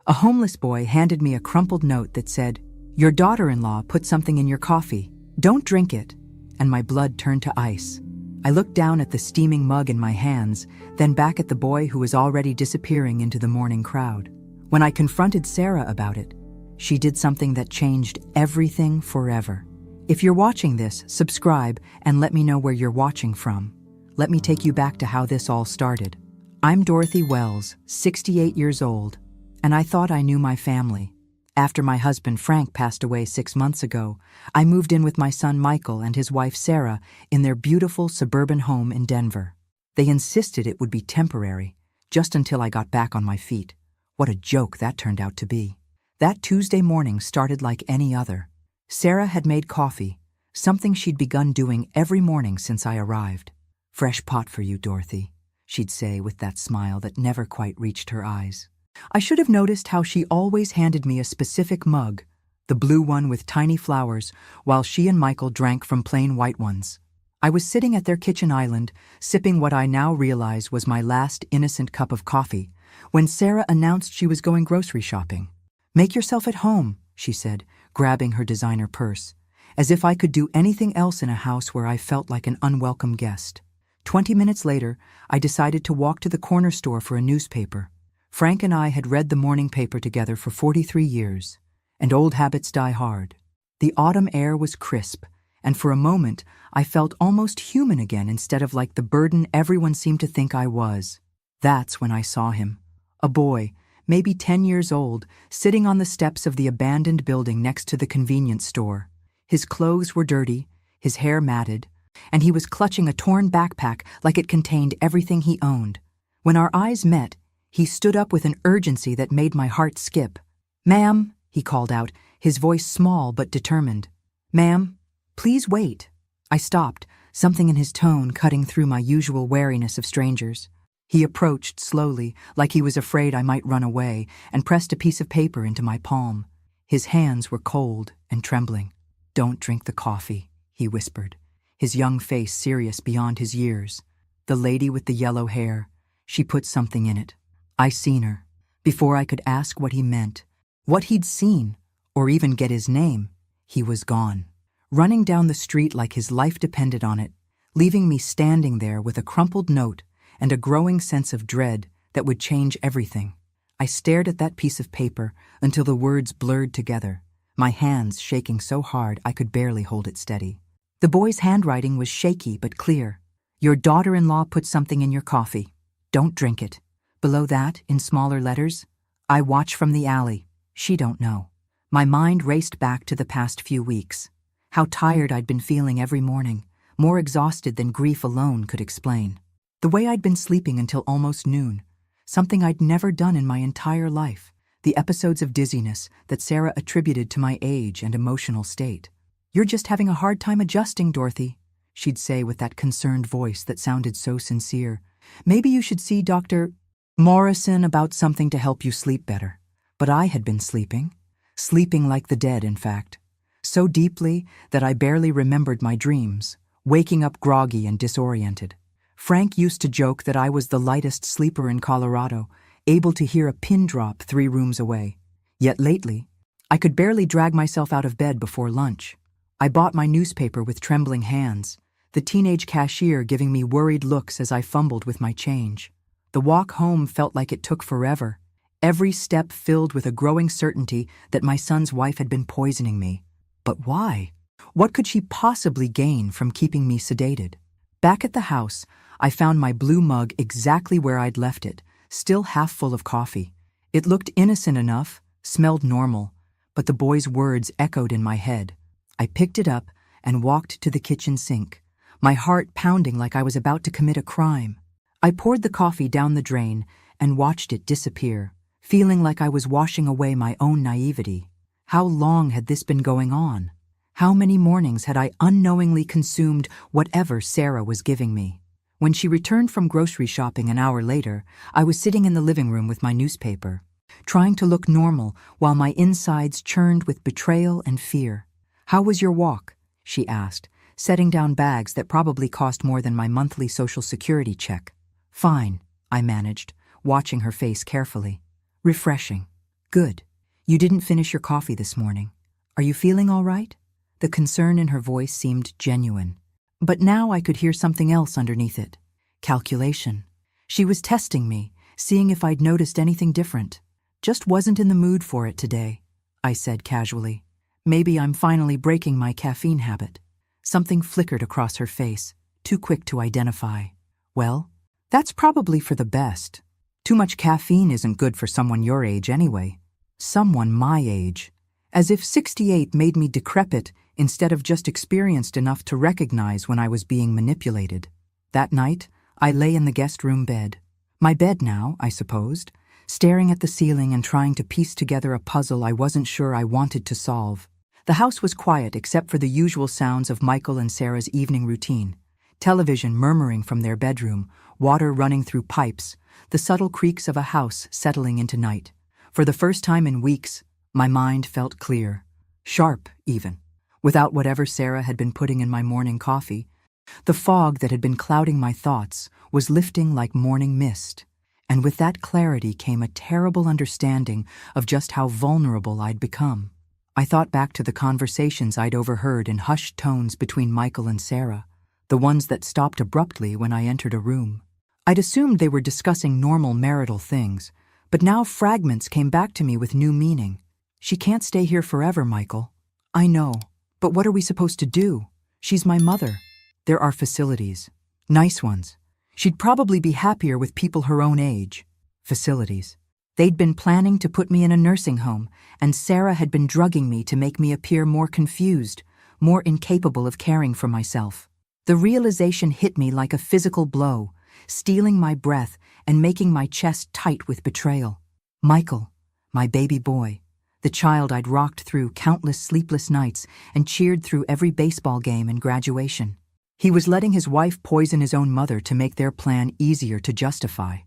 A homeless boy handed me a crumpled note that said, "Your daughter-in-law put something in your coffee. Don't drink it." And my blood turned to ice. I looked down at the steaming mug in my hands, then back at the boy who was already disappearing into the morning crowd. When I confronted Sarah about it, she did something that changed everything forever. If you're watching this, subscribe and let me know where you're watching from. Let me take you back to how this all started. I'm Dorothy Wells, 68 years old, and I thought I knew my family. After my husband Frank passed away 6 months ago, I moved in with my son Michael and his wife Sarah in their beautiful suburban home in Denver. They insisted it would be temporary, just until I got back on my feet. What a joke that turned out to be. That Tuesday morning started like any other. Sarah had made coffee, something she'd begun doing every morning since I arrived. "Fresh pot for you, Dorothy," she'd say with that smile that never quite reached her eyes. I should have noticed how she always handed me a specific mug, the blue one with tiny flowers, while she and Michael drank from plain white ones. I was sitting at their kitchen island, sipping what I now realize was my last innocent cup of coffee, when Sarah announced she was going grocery shopping. "Make yourself at home," she said, grabbing her designer purse, as if I could do anything else in a house where I felt like an unwelcome guest. 20 minutes later, I decided to walk to the corner store for a newspaper. Frank and I had read the morning paper together for 43 years, and old habits die hard. The autumn air was crisp, and for a moment I felt almost human again instead of like the burden everyone seemed to think I was. That's when I saw him. A boy, maybe 10 years old, sitting on the steps of the abandoned building next to the convenience store. His clothes were dirty, his hair matted, and he was clutching a torn backpack like it contained everything he owned. When our eyes met, he stood up with an urgency that made my heart skip. "Ma'am," he called out, his voice small but determined. "Ma'am, please wait." I stopped, something in his tone cutting through my usual wariness of strangers. He approached slowly, like he was afraid I might run away, and pressed a piece of paper into my palm. His hands were cold and trembling. "Don't drink the coffee," he whispered, his young face serious beyond his years. "The lady with the yellow hair, she put something in it. I seen her." Before I could ask what he meant, what he'd seen, or even get his name, he was gone, running down the street like his life depended on it, leaving me standing there with a crumpled note and a growing sense of dread that would change everything. I stared at that piece of paper until the words blurred together, my hands shaking so hard I could barely hold it steady. The boy's handwriting was shaky but clear. "Your daughter-in-law put something in your coffee. Don't drink it." Below that, in smaller letters, "I watch from the alley. She don't know." My mind raced back to the past few weeks. How tired I'd been feeling every morning, more exhausted than grief alone could explain. The way I'd been sleeping until almost noon, something I'd never done in my entire life. The episodes of dizziness that Sarah attributed to my age and emotional state. "You're just having a hard time adjusting, Dorothy," she'd say with that concerned voice that sounded so sincere. "Maybe you should see Dr. Morrison about something to help you sleep better." But I had been sleeping like the dead, in fact. So deeply that I barely remembered my dreams, waking up groggy and disoriented. Frank used to joke that I was the lightest sleeper in Colorado, able to hear a pin drop 3 rooms away. Yet lately, I could barely drag myself out of bed before lunch. I bought my newspaper with trembling hands, the teenage cashier giving me worried looks as I fumbled with my change. The walk home felt like it took forever, every step filled with a growing certainty that my son's wife had been poisoning me. But why? What could she possibly gain from keeping me sedated? Back at the house, I found my blue mug exactly where I'd left it, still half full of coffee. It looked innocent enough, smelled normal, but the boy's words echoed in my head. I picked it up and walked to the kitchen sink, my heart pounding like I was about to commit a crime. I poured the coffee down the drain and watched it disappear, feeling like I was washing away my own naivety. How long had this been going on? How many mornings had I unknowingly consumed whatever Sarah was giving me? When she returned from grocery shopping an hour later, I was sitting in the living room with my newspaper, trying to look normal while my insides churned with betrayal and fear. "How was your walk?" she asked, setting down bags that probably cost more than my monthly Social Security check. "Fine," I managed, watching her face carefully. "Refreshing. Good. You didn't finish your coffee this morning. Are you feeling all right? The concern in her voice seemed genuine. But now I could hear something else underneath it. Calculation. She was testing me, seeing if I'd noticed anything different. Just wasn't in the mood for it today, I said casually. Maybe I'm finally breaking my caffeine habit. Something flickered across her face, too quick to identify. Well, that's probably for the best. Too much caffeine isn't good for someone your age anyway. Someone my age. As if 68 made me decrepit instead of just experienced enough to recognize when I was being manipulated. That night, I lay in the guest room bed. My bed now, I supposed, staring at the ceiling and trying to piece together a puzzle I wasn't sure I wanted to solve. The house was quiet except for the usual sounds of Michael and Sarah's evening routine. Television murmuring from their bedroom, water running through pipes, the subtle creaks of a house settling into night. For the first time in weeks, my mind felt clear. Sharp, even. Without whatever Sarah had been putting in my morning coffee, the fog that had been clouding my thoughts was lifting like morning mist. And with that clarity came a terrible understanding of just how vulnerable I'd become. I thought back to the conversations I'd overheard in hushed tones between Michael and Sarah, the ones that stopped abruptly when I entered a room. I'd assumed they were discussing normal marital things, but now fragments came back to me with new meaning. She can't stay here forever, Michael. I know, but what are we supposed to do? She's my mother. There are facilities. Nice ones. She'd probably be happier with people her own age. Facilities. They'd been planning to put me in a nursing home, and Sarah had been drugging me to make me appear more confused, more incapable of caring for myself. The realization hit me like a physical blow, stealing my breath and making my chest tight with betrayal. Michael, my baby boy, the child I'd rocked through countless sleepless nights and cheered through every baseball game and graduation. He was letting his wife poison his own mother to make their plan easier to justify.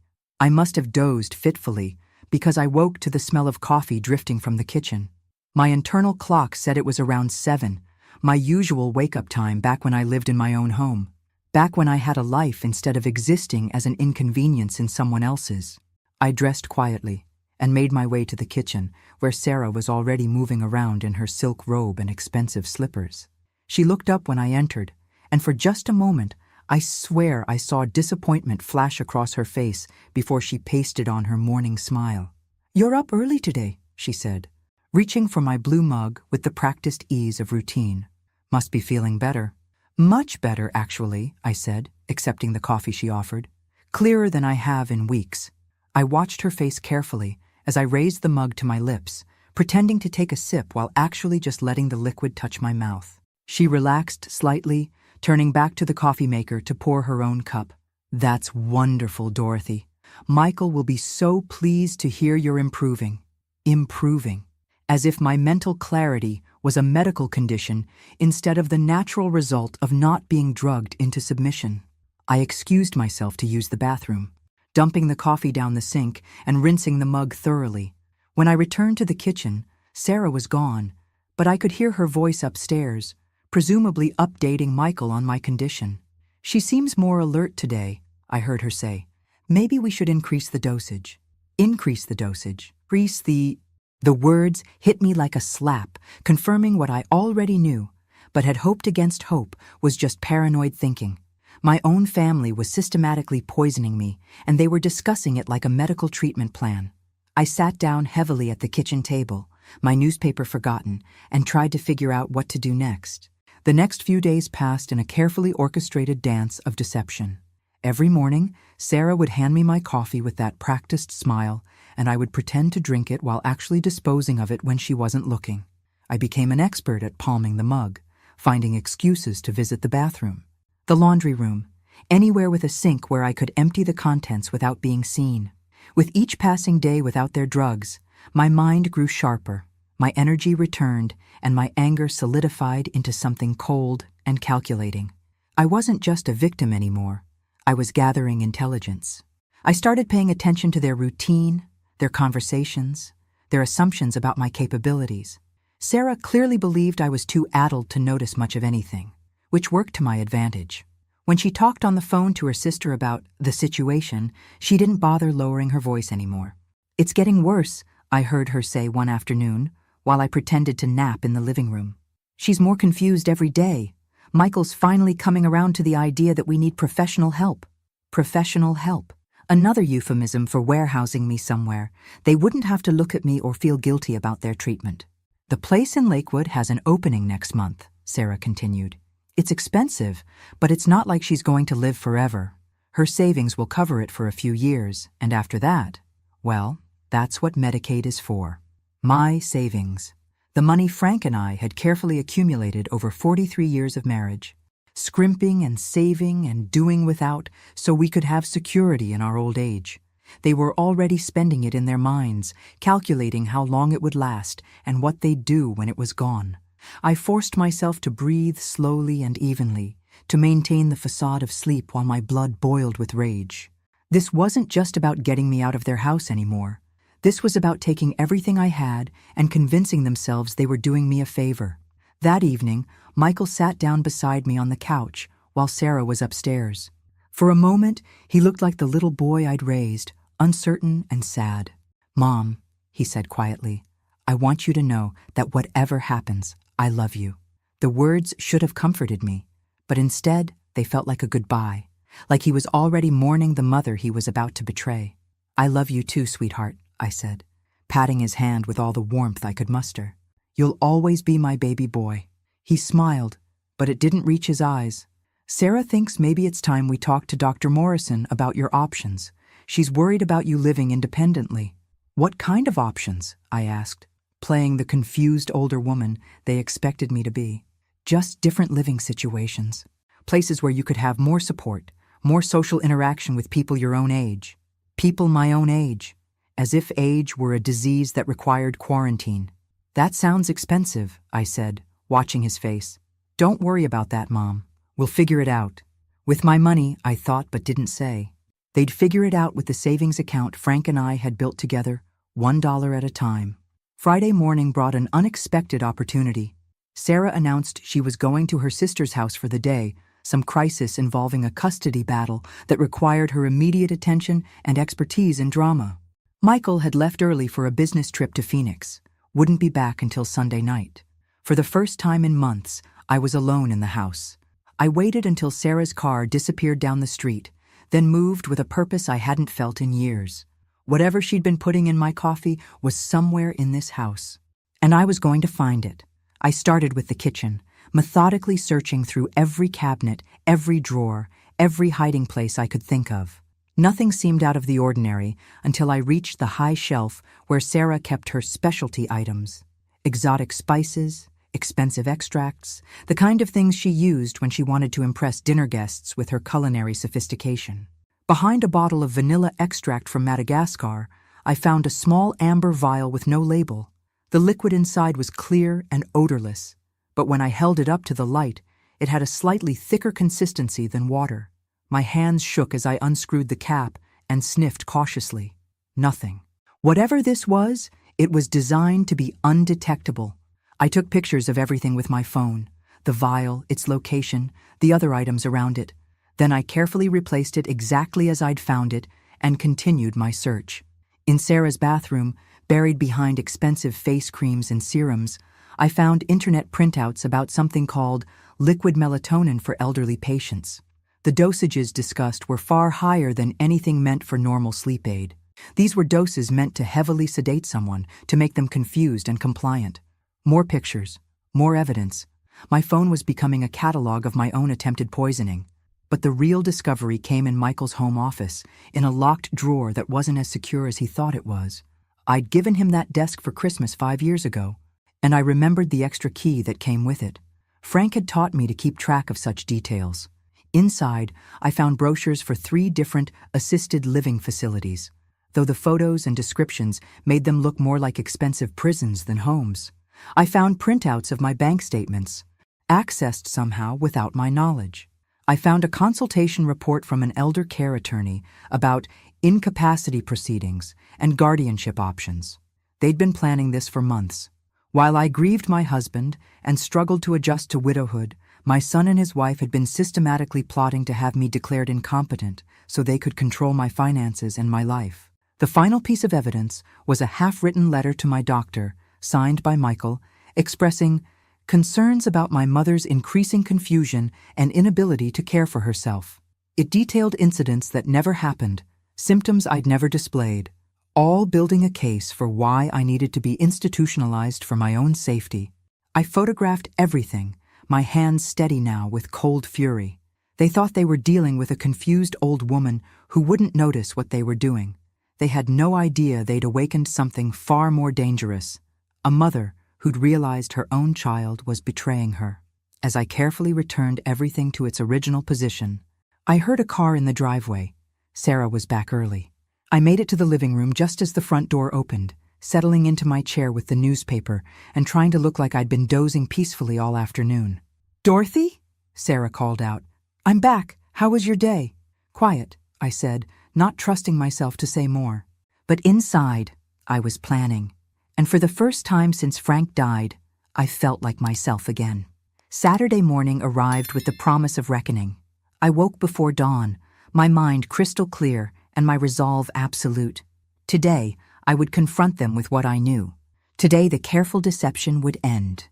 I must have dozed fitfully, because I woke to the smell of coffee drifting from the kitchen. My internal clock said it was around 7, my usual wake-up time back when I lived in my own home, back when I had a life instead of existing as an inconvenience in someone else's. I dressed quietly and made my way to the kitchen, where Sarah was already moving around in her silk robe and expensive slippers. She looked up when I entered, and for just a moment, I swear I saw disappointment flash across her face before she pasted on her morning smile. "You're up early today," she said, reaching for my blue mug with the practiced ease of routine. "Must be feeling better." "Much better, actually," I said, accepting the coffee she offered. "Clearer than I have in weeks." I watched her face carefully as I raised the mug to my lips, pretending to take a sip while actually just letting the liquid touch my mouth. She relaxed slightly, turning back to the coffee maker to pour her own cup. "That's wonderful, Dorothy. Michael will be so pleased to hear you're improving." Improving. As if my mental clarity was a medical condition instead of the natural result of not being drugged into submission. I excused myself to use the bathroom, dumping the coffee down the sink and rinsing the mug thoroughly. When I returned to the kitchen, Sarah was gone, but I could hear her voice upstairs, presumably updating Michael on my condition. "She seems more alert today," I heard her say. "Maybe we should increase the dosage." Increase the dosage. Increase the... The words hit me like a slap, confirming what I already knew, but had hoped against hope was just paranoid thinking. My own family was systematically poisoning me, and they were discussing it like a medical treatment plan. I sat down heavily at the kitchen table, my newspaper forgotten, and tried to figure out what to do next. The next few days passed in a carefully orchestrated dance of deception. Every morning, Sarah would hand me my coffee with that practiced smile, and I would pretend to drink it while actually disposing of it when she wasn't looking. I became an expert at palming the mug, finding excuses to visit the bathroom, the laundry room, anywhere with a sink where I could empty the contents without being seen. With each passing day without their drugs, my mind grew sharper, my energy returned, and my anger solidified into something cold and calculating. I wasn't just a victim anymore. I was gathering intelligence. I started paying attention to their routine, their conversations, their assumptions about my capabilities. Sarah clearly believed I was too addled to notice much of anything, which worked to my advantage. When she talked on the phone to her sister about the situation, she didn't bother lowering her voice anymore. "It's getting worse," I heard her say one afternoon, while I pretended to nap in the living room. She's more confused every day. Michael's finally coming around to the idea that we need professional help. Professional help. Another euphemism for warehousing me somewhere. They wouldn't have to look at me or feel guilty about their treatment. The place in Lakewood has an opening next month, Sarah continued. It's expensive, but it's not like she's going to live forever. Her savings will cover it for a few years, and after that, well, that's what Medicaid is for. My savings. The money Frank and I had carefully accumulated over 43 years of marriage, scrimping and saving and doing without so we could have security in our old age. They were already spending it in their minds, calculating how long it would last and what they'd do when it was gone. I forced myself to breathe slowly and evenly, to maintain the facade of sleep while my blood boiled with rage. This wasn't just about getting me out of their house anymore. This was about taking everything I had and convincing themselves they were doing me a favor. That evening, Michael sat down beside me on the couch while Sarah was upstairs. For a moment, he looked like the little boy I'd raised, uncertain and sad. "Mom," he said quietly, "I want you to know that whatever happens, I love you." The words should have comforted me, but instead they felt like a goodbye, like he was already mourning the mother he was about to betray. "I love you too, sweetheart," I said, patting his hand with all the warmth I could muster. "You'll always be my baby boy." He smiled, but it didn't reach his eyes. "Sarah thinks maybe it's time we talk to Dr. Morrison about your options. She's worried about you living independently." "What kind of options?" I asked, playing the confused older woman they expected me to be. "Just different living situations. Places where you could have more support, more social interaction with people your own age. People my own age. As if age were a disease that required quarantine." "That sounds expensive," I said, watching his face. "Don't worry about that, Mom. We'll figure it out." With my money, I thought but didn't say. They'd figure it out with the savings account Frank and I had built together, $1 at a time. Friday morning brought an unexpected opportunity. Sarah announced she was going to her sister's house for the day, some crisis involving a custody battle that required her immediate attention and expertise in drama. Michael had left early for a business trip to Phoenix, wouldn't be back until Sunday night. For the first time in months, I was alone in the house. I waited until Sarah's car disappeared down the street, then moved with a purpose I hadn't felt in years. Whatever she'd been putting in my coffee was somewhere in this house, and I was going to find it. I started with the kitchen, methodically searching through every cabinet, every drawer, every hiding place I could think of. Nothing seemed out of the ordinary until I reached the high shelf where Sarah kept her specialty items. Exotic spices, expensive extracts, the kind of things she used when she wanted to impress dinner guests with her culinary sophistication. Behind a bottle of vanilla extract from Madagascar, I found a small amber vial with no label. The liquid inside was clear and odorless, but when I held it up to the light, it had a slightly thicker consistency than water. My hands shook as I unscrewed the cap and sniffed cautiously. Nothing. Whatever this was, it was designed to be undetectable. I took pictures of everything with my phone, the vial, its location, the other items around it. Then I carefully replaced it exactly as I'd found it and continued my search. In Sarah's bathroom, buried behind expensive face creams and serums, I found internet printouts about something called liquid melatonin for elderly patients. The dosages discussed were far higher than anything meant for normal sleep aid. These were doses meant to heavily sedate someone, to make them confused and compliant. More pictures, more evidence. My phone was becoming a catalog of my own attempted poisoning. But the real discovery came in Michael's home office, in a locked drawer that wasn't as secure as he thought it was. I'd given him that desk for Christmas 5 years ago, and I remembered the extra key that came with it. Frank had taught me to keep track of such details. Inside, I found brochures for 3 different assisted living facilities, though the photos and descriptions made them look more like expensive prisons than homes. I found printouts of my bank statements, accessed somehow without my knowledge. I found a consultation report from an elder care attorney about incapacity proceedings and guardianship options. They'd been planning this for months. While I grieved my husband and struggled to adjust to widowhood, my son and his wife had been systematically plotting to have me declared incompetent so they could control my finances and my life. The final piece of evidence was a half-written letter to my doctor, signed by Michael, expressing concerns about my mother's increasing confusion and inability to care for herself. It detailed incidents that never happened, symptoms I'd never displayed, all building a case for why I needed to be institutionalized for my own safety. I photographed everything, my hands steady now with cold fury. They thought they were dealing with a confused old woman who wouldn't notice what they were doing. They had no idea they'd awakened something far more dangerous, a mother who'd realized her own child was betraying her. As I carefully returned everything to its original position, I heard a car in the driveway. Sarah was back early. I made it to the living room just as the front door opened, settling into my chair with the newspaper and trying to look like I'd been dozing peacefully all afternoon. "Dorothy?" Sarah called out. "I'm back. How was your day?" "Quiet," I said, not trusting myself to say more. But inside, I was planning. And for the first time since Frank died, I felt like myself again. Saturday morning arrived with the promise of reckoning. I woke before dawn, my mind crystal clear and my resolve absolute. Today, I would confront them with what I knew. Today, the careful deception would end.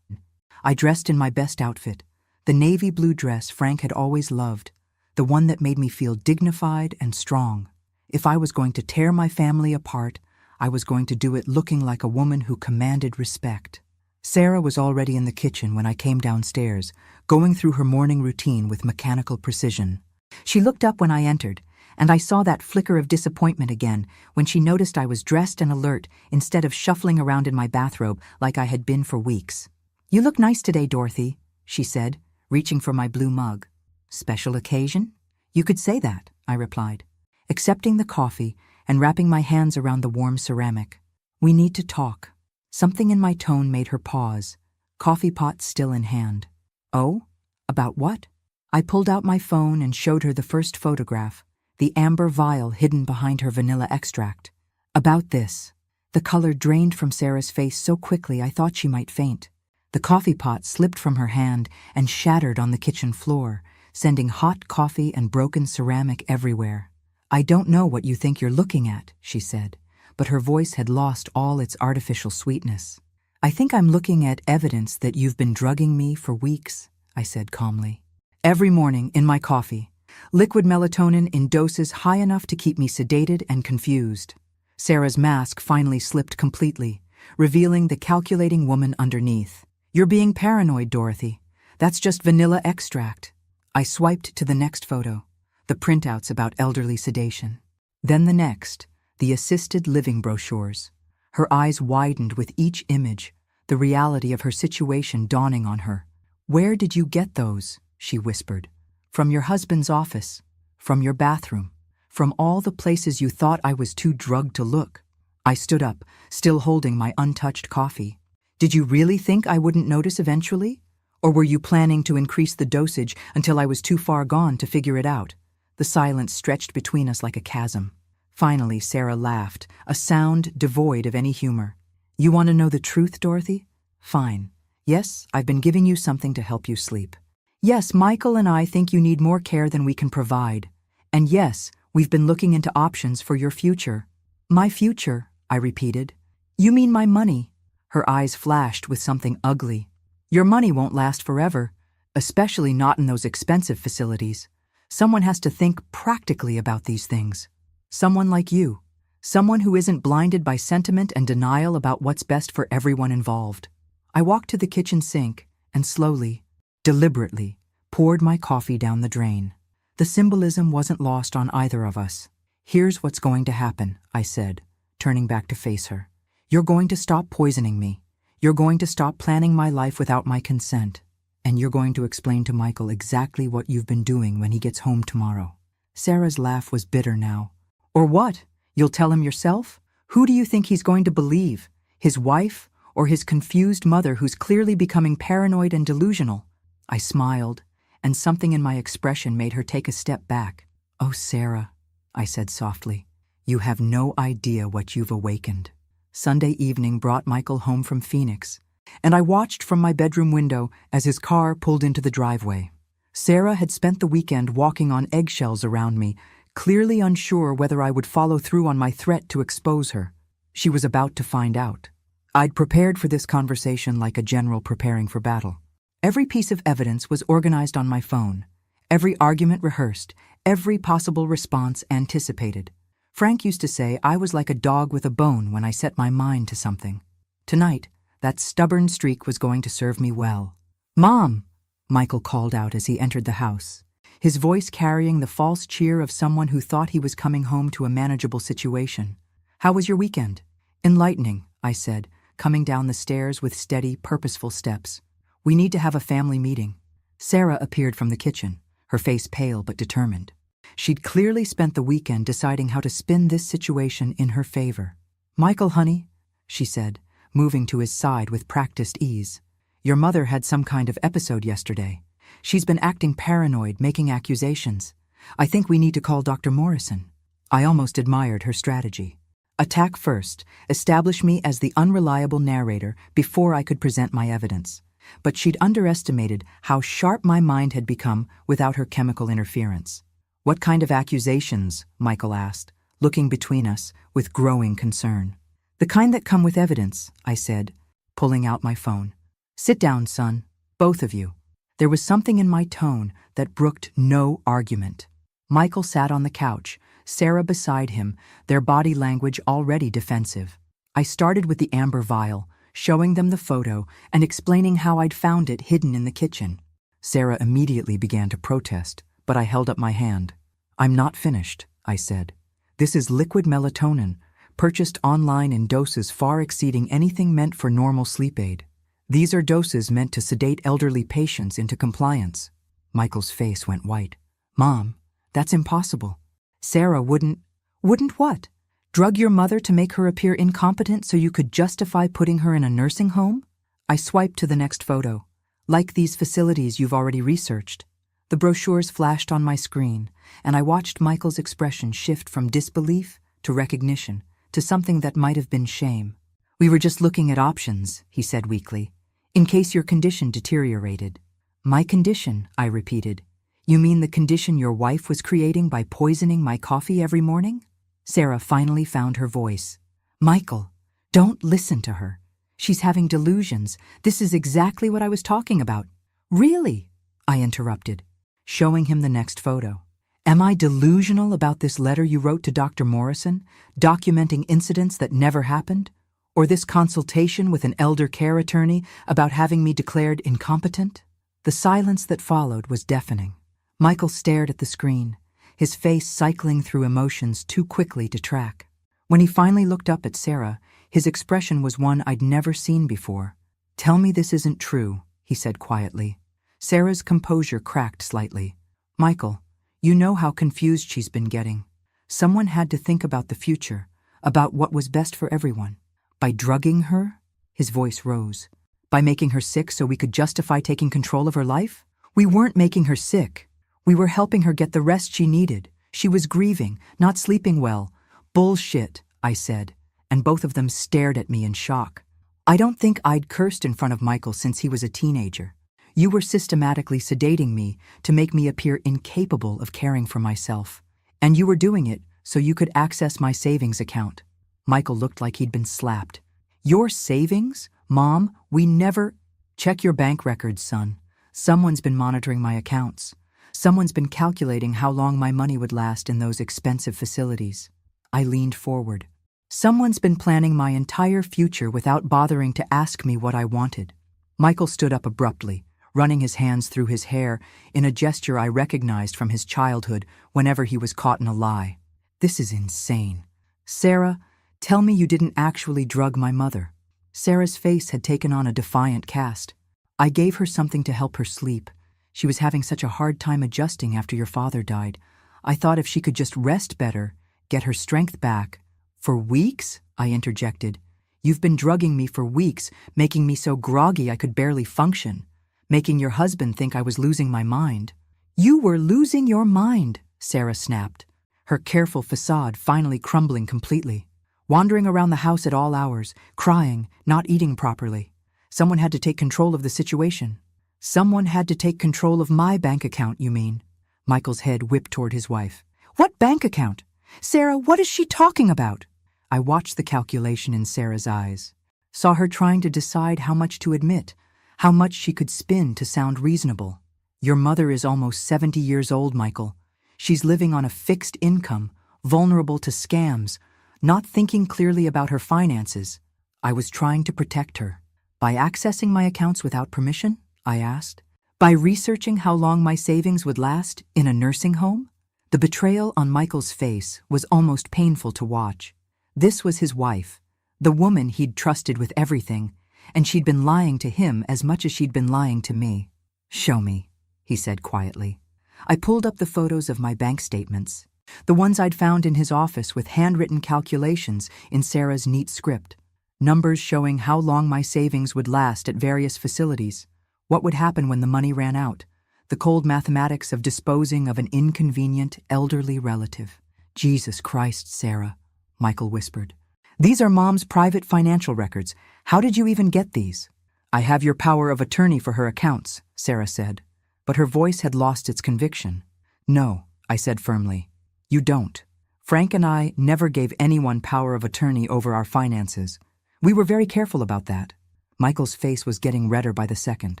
I dressed in my best outfit, the navy blue dress Frank had always loved, the one that made me feel dignified and strong. If I was going to tear my family apart, I was going to do it looking like a woman who commanded respect. Sarah was already in the kitchen when I came downstairs, going through her morning routine with mechanical precision. She looked up when I entered, and I saw that flicker of disappointment again when she noticed I was dressed and alert instead of shuffling around in my bathrobe like I had been for weeks. "You look nice today, Dorothy," she said, reaching for my blue mug. "Special occasion?" "You could say that," I replied, accepting the coffee and wrapping my hands around the warm ceramic. "We need to talk." Something in my tone made her pause, coffee pot still in hand. "Oh? About what?" I pulled out my phone and showed her the first photograph, the amber vial hidden behind her vanilla extract. "About this." The color drained from Sarah's face so quickly I thought she might faint. The coffee pot slipped from her hand and shattered on the kitchen floor, sending hot coffee and broken ceramic everywhere. "I don't know what you think you're looking at," she said, but her voice had lost all its artificial sweetness. "I think I'm looking at evidence that you've been drugging me for weeks," I said calmly. "Every morning in my coffee. Liquid melatonin in doses high enough to keep me sedated and confused." Sarah's mask finally slipped completely, revealing the calculating woman underneath. "You're being paranoid, Dorothy. That's just vanilla extract." I swiped to the next photo, the printouts about elderly sedation. Then the next, the assisted living brochures. Her eyes widened with each image, the reality of her situation dawning on her. "Where did you get those?" she whispered. "From your husband's office, from your bathroom, from all the places you thought I was too drugged to look." I stood up, still holding my untouched coffee. "Did you really think I wouldn't notice eventually? Or were you planning to increase the dosage until I was too far gone to figure it out?" The silence stretched between us like a chasm. Finally, Sarah laughed, a sound devoid of any humor. "You want to know the truth, Dorothy? Fine. Yes, I've been giving you something to help you sleep. Yes, Michael and I think you need more care than we can provide. And yes, we've been looking into options for your future." "My future," I repeated. "You mean my money?" Her eyes flashed with something ugly. "Your money won't last forever, especially not in those expensive facilities. Someone has to think practically about these things. Someone like you. Someone who isn't blinded by sentiment and denial about what's best for everyone involved." I walked to the kitchen sink and slowly, deliberately, poured my coffee down the drain. The symbolism wasn't lost on either of us. "Here's what's going to happen," I said, turning back to face her. "You're going to stop poisoning me. You're going to stop planning my life without my consent. And you're going to explain to Michael exactly what you've been doing when he gets home tomorrow." Sarah's laugh was bitter now. "Or what? You'll tell him yourself? Who do you think he's going to believe? His wife or his confused mother who's clearly becoming paranoid and delusional?" I smiled, and something in my expression made her take a step back. "Oh, Sarah," I said softly, "you have no idea what you've awakened." Sunday evening brought Michael home from Phoenix, and I watched from my bedroom window as his car pulled into the driveway. Sarah had spent the weekend walking on eggshells around me, clearly unsure whether I would follow through on my threat to expose her. She was about to find out. I'd prepared for this conversation like a general preparing for battle. Every piece of evidence was organized on my phone, every argument rehearsed, every possible response anticipated. Frank used to say I was like a dog with a bone when I set my mind to something. Tonight, that stubborn streak was going to serve me well. "Mom!" Michael called out as he entered the house, his voice carrying the false cheer of someone who thought he was coming home to a manageable situation. "How was your weekend?" "Enlightening," I said, coming down the stairs with steady, purposeful steps. "We need to have a family meeting." Sarah appeared from the kitchen, her face pale but determined. She'd clearly spent the weekend deciding how to spin this situation in her favor. "Michael, honey," she said, moving to his side with practiced ease. "Your mother had some kind of episode yesterday. She's been acting paranoid, making accusations. I think we need to call Dr. Morrison." I almost admired her strategy. Attack first, establish me as the unreliable narrator before I could present my evidence. But she'd underestimated how sharp my mind had become without her chemical interference. "What kind of accusations?" Michael asked, looking between us with growing concern. "The kind that come with evidence," I said, pulling out my phone. "Sit down, son, both of you." There was something in my tone that brooked no argument. Michael sat on the couch, Sarah beside him, their body language already defensive. I started with the amber vial, showing them the photo and explaining how I'd found it hidden in the kitchen. Sarah immediately began to protest, but I held up my hand. "I'm not finished," I said. "This is liquid melatonin, purchased online in doses far exceeding anything meant for normal sleep aid. These are doses meant to sedate elderly patients into compliance." Michael's face went white. "Mom, that's impossible. Sarah wouldn't..." "Wouldn't what? Drug your mother to make her appear incompetent so you could justify putting her in a nursing home?" I swiped to the next photo. "Like these facilities you've already researched." The brochures flashed on my screen, and I watched Michael's expression shift from disbelief to recognition, to something that might have been shame. "We were just looking at options," he said weakly, "in case your condition deteriorated." "My condition," I repeated. "You mean the condition your wife was creating by poisoning my coffee every morning?" Sarah finally found her voice. "Michael, don't listen to her. She's having delusions. This is exactly what I was talking about." "Really?" I interrupted, showing him the next photo. "Am I delusional about this letter you wrote to Dr. Morrison, documenting incidents that never happened? Or this consultation with an elder care attorney about having me declared incompetent?" The silence that followed was deafening. Michael stared at the screen, his face cycling through emotions too quickly to track. When he finally looked up at Sarah, his expression was one I'd never seen before. "Tell me this isn't true," he said quietly. Sarah's composure cracked slightly. "Michael, you know how confused she's been getting. Someone had to think about the future, about what was best for everyone. By drugging her?" His voice rose. "By making her sick so we could justify taking control of her life? We weren't making her sick. We were helping her get the rest she needed. She was grieving, not sleeping well." "Bullshit," I said, and both of them stared at me in shock. I don't think I'd cursed in front of Michael since he was a teenager. "You were systematically sedating me to make me appear incapable of caring for myself. And you were doing it so you could access my savings account." Michael looked like he'd been slapped. "Your savings? Mom, we never..." "Check your bank records, son. Someone's been monitoring my accounts. Someone's been calculating how long my money would last in those expensive facilities." I leaned forward. "Someone's been planning my entire future without bothering to ask me what I wanted." Michael stood up abruptly, running his hands through his hair in a gesture I recognized from his childhood whenever he was caught in a lie. "This is insane. Sarah, tell me you didn't actually drug my mother." Sarah's face had taken on a defiant cast. "I gave her something to help her sleep. She was having such a hard time adjusting after your father died. I thought if she could just rest better, get her strength back." "For weeks?" I interjected. "You've been drugging me for weeks, making me so groggy I could barely function, making your husband think I was losing my mind." "You were losing your mind," Sarah snapped, her careful facade finally crumbling completely. "Wandering around the house at all hours, crying, not eating properly. Someone had to take control of the situation." "Someone had to take control of my bank account, you mean?" Michael's head whipped toward his wife. What bank account? Sarah, what is she talking about? I watched the calculation in Sarah's eyes, saw her trying to decide how much to admit, how much she could spin to sound reasonable. Your mother is almost 70 years old, Michael. She's living on a fixed income, vulnerable to scams, not thinking clearly about her finances. I was trying to protect her. By accessing my accounts without permission? I asked. By researching how long my savings would last in a nursing home? The betrayal on Michael's face was almost painful to watch. This was his wife, the woman he'd trusted with everything, and she'd been lying to him as much as she'd been lying to me. Show me, he said quietly. I pulled up the photos of my bank statements, the ones I'd found in his office with handwritten calculations in Sarah's neat script, numbers showing how long my savings would last at various facilities, what would happen when the money ran out, the cold mathematics of disposing of an inconvenient, elderly relative. Jesus Christ, Sarah, Michael whispered. These are Mom's private financial records. How did you even get these? I have your power of attorney for her accounts, Sarah said, but her voice had lost its conviction. No, I said firmly. You don't. Frank and I never gave anyone power of attorney over our finances. We were very careful about that. Michael's face was getting redder by the second.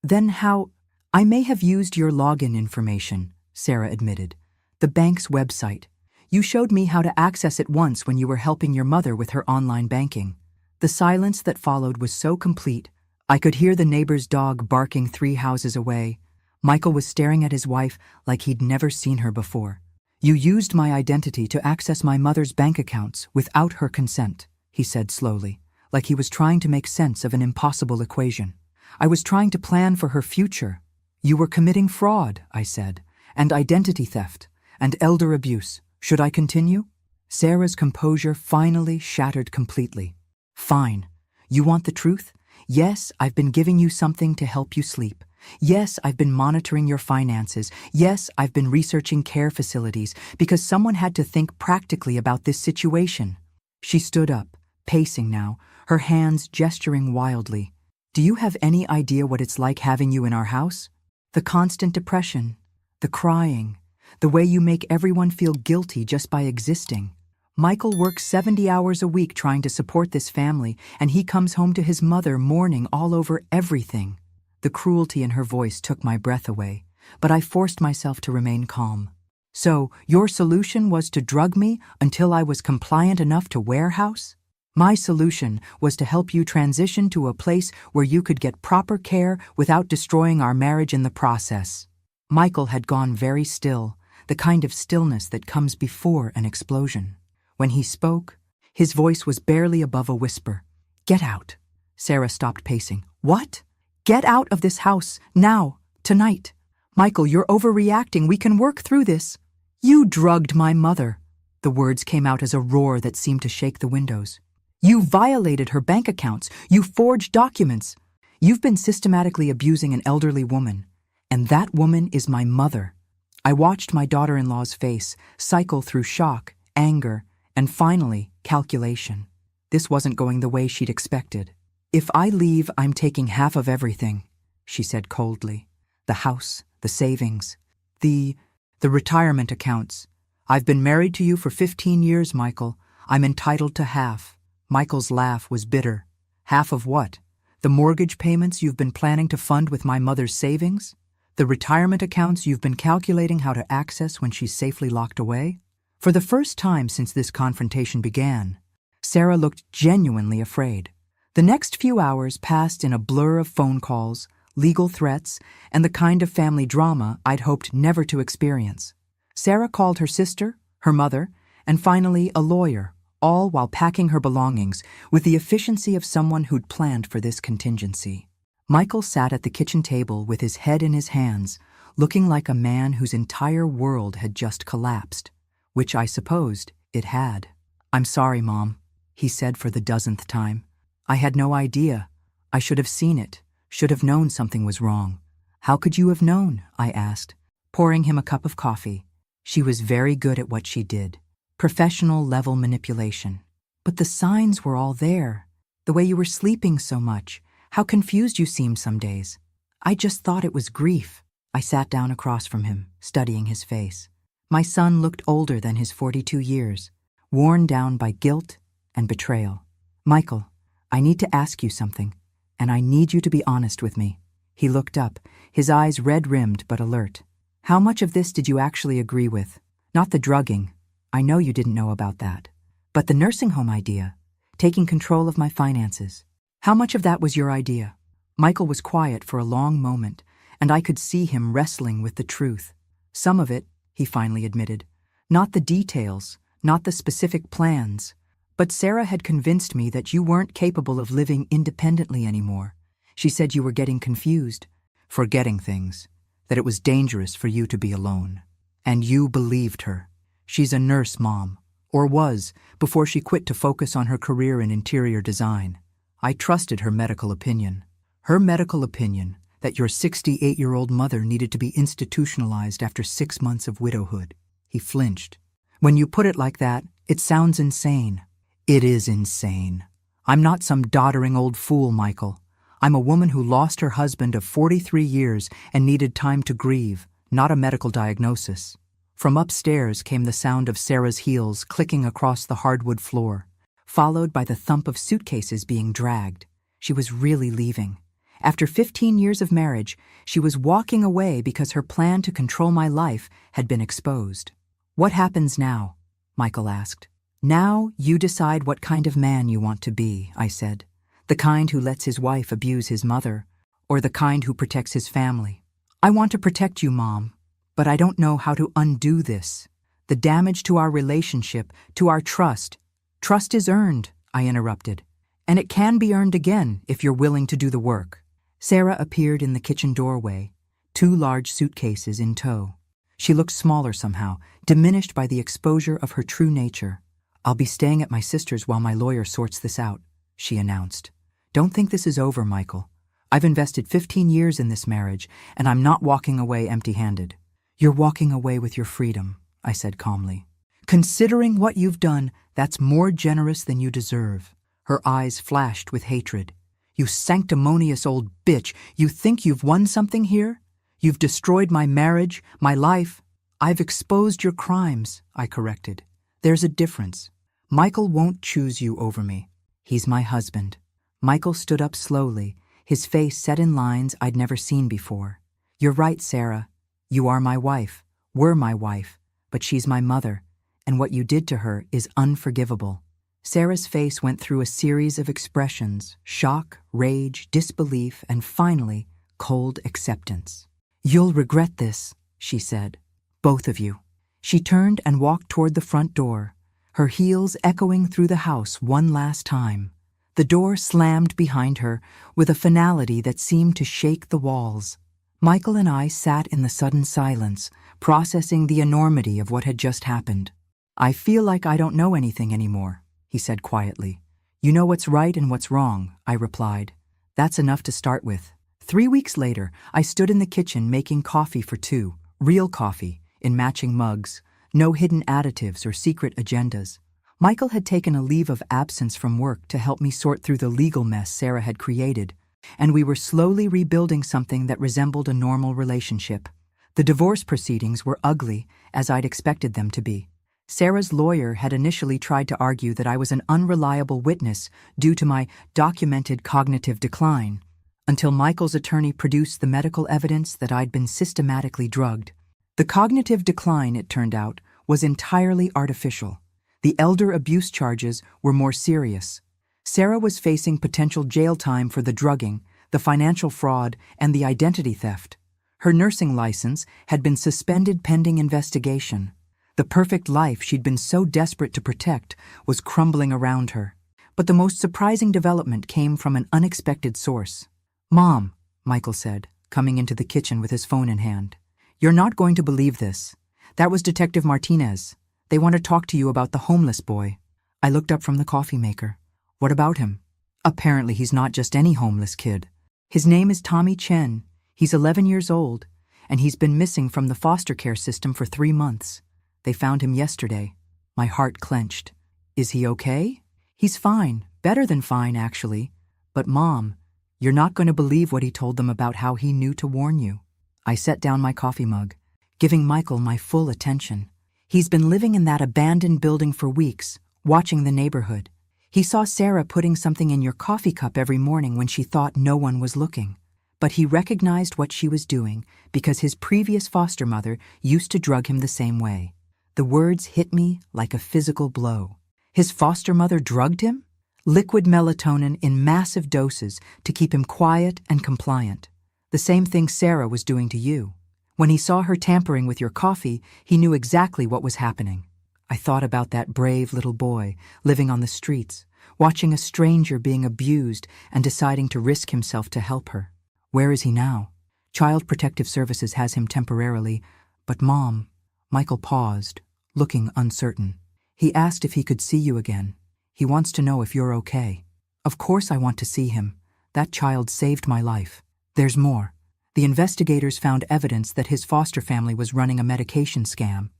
Then how? I may have used your login information, Sarah admitted. The bank's website. You showed me how to access it once when you were helping your mother with her online banking. The silence that followed was so complete, I could hear the neighbor's dog barking 3 houses away. Michael was staring at his wife like he'd never seen her before. You used my identity to access my mother's bank accounts without her consent, he said slowly, like he was trying to make sense of an impossible equation. I was trying to plan for her future. You were committing fraud, I said, and identity theft, and elder abuse. Should I continue? Sarah's composure finally shattered completely. Fine. You want the truth? Yes, I've been giving you something to help you sleep. Yes, I've been monitoring your finances. Yes, I've been researching care facilities because someone had to think practically about this situation. She stood up, pacing now, her hands gesturing wildly. Do you have any idea what it's like having you in our house? The constant depression, the crying, the way you make everyone feel guilty just by existing. Michael works 70 hours a week trying to support this family, and he comes home to his mother mourning all over everything. The cruelty in her voice took my breath away, but I forced myself to remain calm. So, your solution was to drug me until I was compliant enough to warehouse? My solution was to help you transition to a place where you could get proper care without destroying our marriage in the process. Michael had gone very still, the kind of stillness that comes before an explosion. When he spoke, his voice was barely above a whisper. Get out. Sarah stopped pacing. What? Get out of this house, now, tonight. Michael, you're overreacting. We can work through this. You drugged my mother. The words came out as a roar that seemed to shake the windows. You violated her bank accounts. You forged documents. You've been systematically abusing an elderly woman, and that woman is my mother. I watched my daughter-in-law's face cycle through shock, anger, and finally, calculation. This wasn't going the way she'd expected. If I leave, I'm taking half of everything, she said coldly. The house, the savings, the retirement accounts. I've been married to you for 15 years, Michael. I'm entitled to half. Michael's laugh was bitter. Half of what? The mortgage payments you've been planning to fund with my mother's savings? The retirement accounts you've been calculating how to access when she's safely locked away? For the first time since this confrontation began, Sarah looked genuinely afraid. The next few hours passed in a blur of phone calls, legal threats, and the kind of family drama I'd hoped never to experience. Sarah called her sister, her mother, and finally a lawyer, all while packing her belongings with the efficiency of someone who'd planned for this contingency. Michael sat at the kitchen table with his head in his hands, looking like a man whose entire world had just collapsed, which I supposed it had. I'm sorry, Mom, he said for the dozenth time. I had no idea. I should have seen it, should have known something was wrong. How could you have known? I asked, pouring him a cup of coffee. She was very good at what she did. Professional-level manipulation. But the signs were all there. The way you were sleeping so much, how confused you seemed some days. I just thought it was grief. I sat down across from him, studying his face. My son looked older than his 42 years, worn down by guilt and betrayal. Michael, I need to ask you something, and I need you to be honest with me. He looked up, his eyes red-rimmed but alert. How much of this did you actually agree with? Not the drugging. I know you didn't know about that. But the nursing home idea, taking control of my finances. How much of that was your idea? Michael was quiet for a long moment, and I could see him wrestling with the truth. Some of it, he finally admitted. Not the details, not the specific plans. But Sarah had convinced me that you weren't capable of living independently anymore. She said you were getting confused, forgetting things, that it was dangerous for you to be alone. And you believed her. She's a nurse, Mom, or was, before she quit to focus on her career in interior design. I trusted her medical opinion. Her medical opinion that your 68-year-old mother needed to be institutionalized after 6 months of widowhood. He flinched. When you put it like that, it sounds insane. It is insane. I'm not some doddering old fool, Michael. I'm a woman who lost her husband of 43 years and needed time to grieve, not a medical diagnosis. From upstairs came the sound of Sarah's heels clicking across the hardwood floor, followed by the thump of suitcases being dragged. She was really leaving. After 15 years of marriage, she was walking away because her plan to control my life had been exposed. What happens now? Michael asked. Now you decide what kind of man you want to be, I said. The kind who lets his wife abuse his mother, or the kind who protects his family. I want to protect you, Mom, but I don't know how to undo this. The damage to our relationship, to our trust. Trust is earned, I interrupted, and it can be earned again if you're willing to do the work. Sarah appeared in the kitchen doorway, 2 large suitcases in tow. She looked smaller somehow, diminished by the exposure of her true nature. I'll be staying at my sister's while my lawyer sorts this out, she announced. Don't think this is over, Michael. I've invested 15 years in this marriage, and I'm not walking away empty-handed. You're walking away with your freedom, I said calmly. Considering what you've done, that's more generous than you deserve. Her eyes flashed with hatred. You sanctimonious old bitch, you think you've won something here? You've destroyed my marriage, my life. I've exposed your crimes, I corrected. There's a difference. Michael won't choose you over me. He's my husband. Michael stood up slowly, his face set in lines I'd never seen before. You're right, Sarah. You are my wife, were my wife, but she's my mother, and what you did to her is unforgivable. Sarah's face went through a series of expressions: shock, rage, disbelief, and finally, cold acceptance. You'll regret this, she said. Both of you. She turned and walked toward the front door, her heels echoing through the house one last time. The door slammed behind her with a finality that seemed to shake the walls. Michael and I sat in the sudden silence, processing the enormity of what had just happened. I feel like I don't know anything anymore, he said quietly. You know what's right and what's wrong, I replied. That's enough to start with. 3 weeks later, I stood in the kitchen making coffee for 2, real coffee, in matching mugs, no hidden additives or secret agendas. Michael had taken a leave of absence from work to help me sort through the legal mess Sarah had created, and we were slowly rebuilding something that resembled a normal relationship. The divorce proceedings were ugly, as I'd expected them to be. Sarah's lawyer had initially tried to argue that I was an unreliable witness due to my documented cognitive decline, until Michael's attorney produced the medical evidence that I'd been systematically drugged. The cognitive decline, it turned out, was entirely artificial. The elder abuse charges were more serious. Sarah was facing potential jail time for the drugging, the financial fraud, and the identity theft. Her nursing license had been suspended pending investigation. The perfect life she'd been so desperate to protect was crumbling around her. But the most surprising development came from an unexpected source. Mom, Michael said, coming into the kitchen with his phone in hand. You're not going to believe this. That was Detective Martinez. They want to talk to you about the homeless boy. I looked up from the coffee maker. What about him? Apparently he's not just any homeless kid. His name is Tommy Chen. He's 11 years old, and he's been missing from the foster care system for 3 months. They found him yesterday. My heart clenched. Is he okay? He's fine. Better than fine, actually. But Mom, you're not going to believe what he told them about how he knew to warn you. I set down my coffee mug, giving Michael my full attention. He's been living in that abandoned building for weeks, watching the neighborhood. He saw Sarah putting something in your coffee cup every morning when she thought no one was looking. But he recognized what she was doing because his previous foster mother used to drug him the same way. The words hit me like a physical blow. His foster mother drugged him? Liquid melatonin in massive doses to keep him quiet and compliant. The same thing Sarah was doing to you. When he saw her tampering with your coffee, he knew exactly what was happening. I thought about that brave little boy living on the streets, watching a stranger being abused and deciding to risk himself to help her. Where is he now? Child Protective Services has him temporarily, but Mom... Michael paused, looking uncertain. He asked if he could see you again. He wants to know if you're okay. Of course I want to see him. That child saved my life. There's more. The investigators found evidence that his foster family was running a medication scam,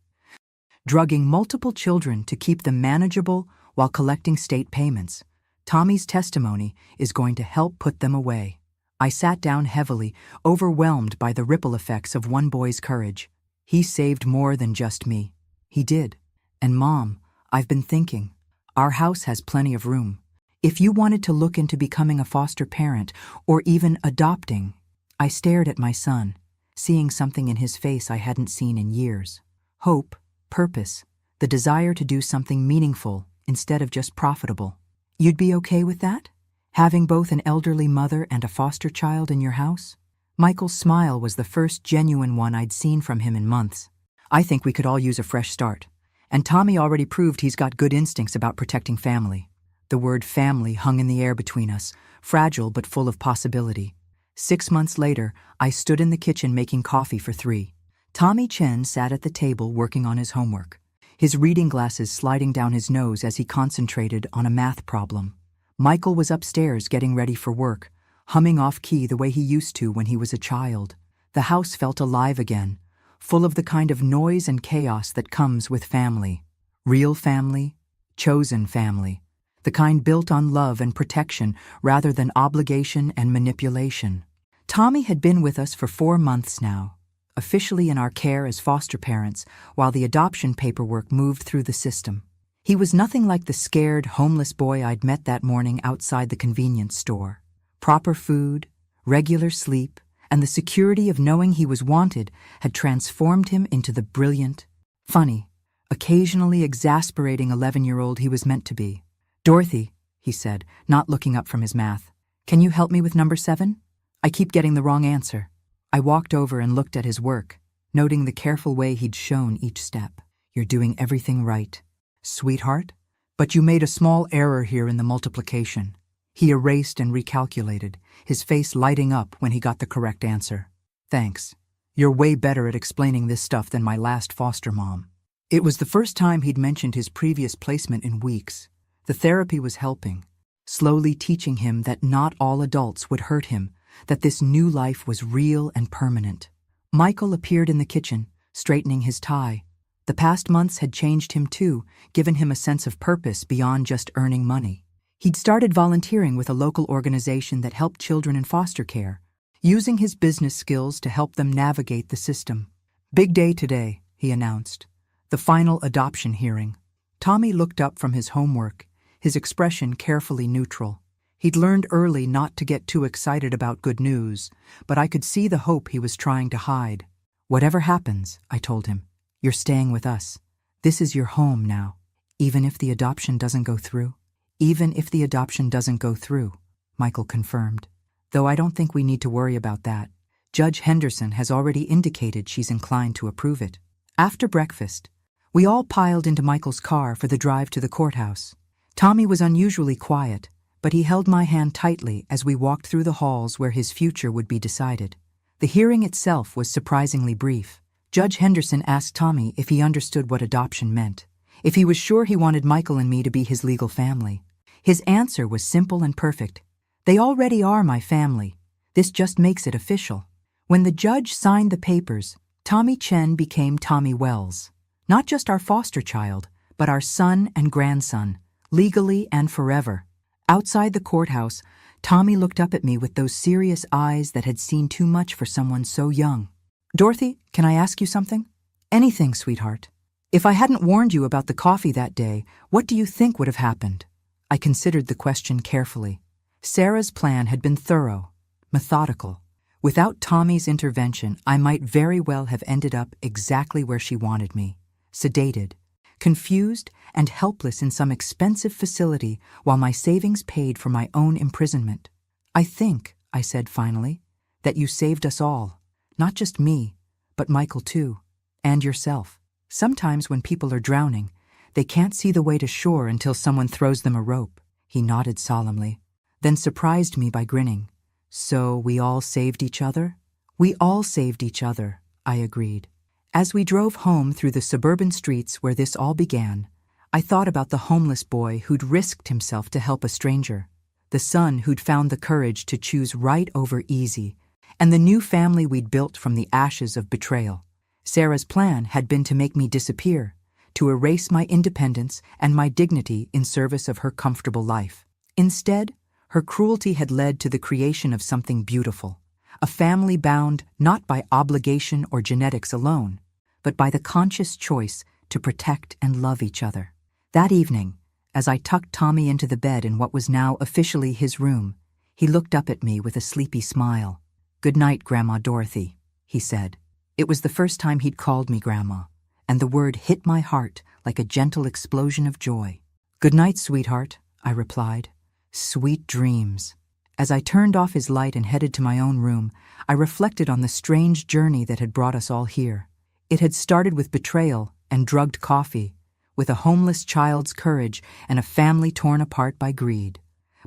drugging multiple children to keep them manageable while collecting state payments. Tommy's testimony is going to help put them away. I sat down heavily, overwhelmed by the ripple effects of one boy's courage. He saved more than just me. He did. And Mom, I've been thinking. Our house has plenty of room. If you wanted to look into becoming a foster parent or even adopting... I stared at my son, seeing something in his face I hadn't seen in years. Hope, purpose, the desire to do something meaningful instead of just profitable. You'd be okay with that? Having both an elderly mother and a foster child in your house? Michael's smile was the first genuine one I'd seen from him in months. I think we could all use a fresh start. And Tommy already proved he's got good instincts about protecting family. The word family hung in the air between us, fragile but full of possibility. 6 months later, I stood in the kitchen making coffee for 3. Tommy Chen sat at the table working on his homework, his reading glasses sliding down his nose as he concentrated on a math problem. Michael was upstairs getting ready for work, humming off-key the way he used to when he was a child. The house felt alive again, full of the kind of noise and chaos that comes with family. Real family, chosen family. The kind built on love and protection rather than obligation and manipulation. Tommy had been with us for 4 months now, officially in our care as foster parents, while the adoption paperwork moved through the system. He was nothing like the scared, homeless boy I'd met that morning outside the convenience store. Proper food, regular sleep, and the security of knowing he was wanted had transformed him into the brilliant, funny, occasionally exasperating 11-year-old he was meant to be. "Dorothy," he said, not looking up from his math, "can you help me with number 7? I keep getting the wrong answer." I walked over and looked at his work, noting the careful way he'd shown each step. "You're doing everything right, sweetheart, but you made a small error here in the multiplication." He erased and recalculated, his face lighting up when he got the correct answer. "Thanks. You're way better at explaining this stuff than my last foster mom." It was the first time he'd mentioned his previous placement in weeks. The therapy was helping, slowly teaching him that not all adults would hurt him, that this new life was real and permanent. Michael appeared in the kitchen, straightening his tie. The past months had changed him too, given him a sense of purpose beyond just earning money. He'd started volunteering with a local organization that helped children in foster care, using his business skills to help them navigate the system. "Big day today," he announced. "The final adoption hearing." Tommy looked up from his homework, his expression carefully neutral. He'd learned early not to get too excited about good news, but I could see the hope he was trying to hide. "Whatever happens," I told him, "you're staying with us. This is your home now, even if the adoption doesn't go through." "Even if the adoption doesn't go through," Michael confirmed. "Though I don't think we need to worry about that. Judge Henderson has already indicated she's inclined to approve it." After breakfast, we all piled into Michael's car for the drive to the courthouse. Tommy was unusually quiet, but he held my hand tightly as we walked through the halls where his future would be decided. The hearing itself was surprisingly brief. Judge Henderson asked Tommy if he understood what adoption meant, if he was sure he wanted Michael and me to be his legal family. His answer was simple and perfect. "They already are my family. This just makes it official." When the judge signed the papers, Tommy Chen became Tommy Wells. Not just our foster child, but our son and grandson, legally and forever. Outside the courthouse, Tommy looked up at me with those serious eyes that had seen too much for someone so young. "Dorothy, can I ask you something?" "Anything, sweetheart." If I hadn't warned you about the coffee that day, what do you think would have happened? I considered the question carefully. Sarah's plan had been thorough, methodical. Without Tommy's intervention, I might very well have ended up exactly where she wanted me, sedated, confused, and helpless in some expensive facility while my savings paid for my own imprisonment. I think, I said finally, that you saved us all. Not just me, but Michael too, and yourself. Sometimes when people are drowning, they can't see the way to shore until someone throws them a rope. He nodded solemnly, then surprised me by grinning. So we all saved each other? We all saved each other, I agreed. As we drove home through the suburban streets where this all began, I thought about the homeless boy who'd risked himself to help a stranger, the son who'd found the courage to choose right over easy, and the new family we'd built from the ashes of betrayal. Sarah's plan had been to make me disappear, to erase my independence and my dignity in service of her comfortable life. Instead, her cruelty had led to the creation of something beautiful, a family bound not by obligation or genetics alone, but by the conscious choice to protect and love each other. That evening, as I tucked Tommy into the bed in what was now officially his room, he looked up at me with a sleepy smile. "Good night, Grandma Dorothy," he said. It was the first time he'd called me Grandma, and the word hit my heart like a gentle explosion of joy. "Good night, sweetheart," I replied. "Sweet dreams." As I turned off his light and headed to my own room, I reflected on the strange journey that had brought us all here. It had started with betrayal and drugged coffee, with a homeless child's courage and a family torn apart by greed.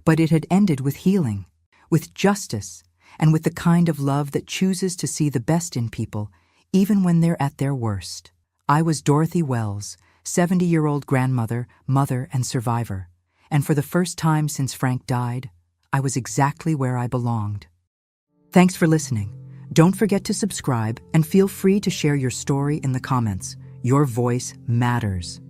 But it had ended with healing, with justice, and with the kind of love that chooses to see the best in people, even when they're at their worst. I was Dorothy Wells, 70-year-old grandmother, mother, and survivor. And for the first time since Frank died, I was exactly where I belonged. Thanks for listening. Don't forget to subscribe and feel free to share your story in the comments. Your voice matters.